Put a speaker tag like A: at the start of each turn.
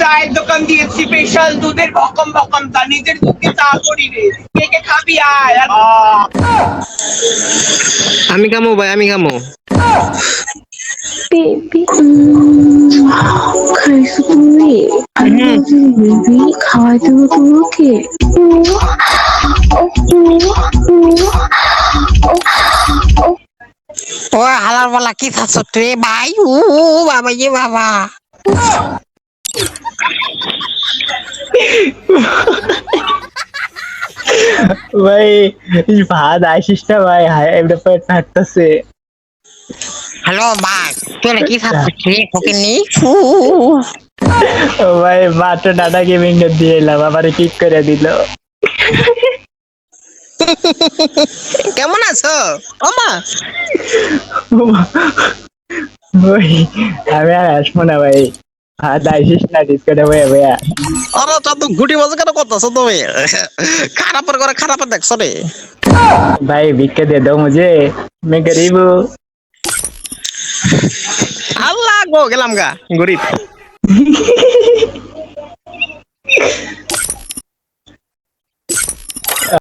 A: চায়ের দোকান দিয়েছি স্পেশাল দুধের বকম বকম তা নিজের দুধকে চা করি রে কে কে খাবি আয়
B: আমি খামো ভাই, আমি খামো।
C: বেবি খাইছো তুমি? বেবি খাওয়াই দেবো তোমাকে।
B: ও হালার বলা কি খাচ্ছ রে ভাই? ও বাবা ইয়ে বাবা।
D: ভাই ভাত আসিস না ভাই, এমনি পেট ফাটতেছে।
B: হ্যালো ভাই, তুই কি খাচ্ছ রে ফকিনি?
D: ও ভাই মাত্র ডাটা গেমিং দিয়ে এলাম, আবার কিক করে দিল।
B: কেমন আছো ওমা?
D: ওই আমি আর আসবো না ভাই, ভাত আসিস না ডিসকাউন্টে ভাইয়া ভাইয়া।
B: আরে তা তো গুটি বাজে কেন করতেছো তুমি? খারাপের করে খারাপের দেখছো রে
D: भाई भिक्के दे दो मुझे, मैं गरीब हूँ।
B: আল্লাহ গো গেলাম গা গরিব।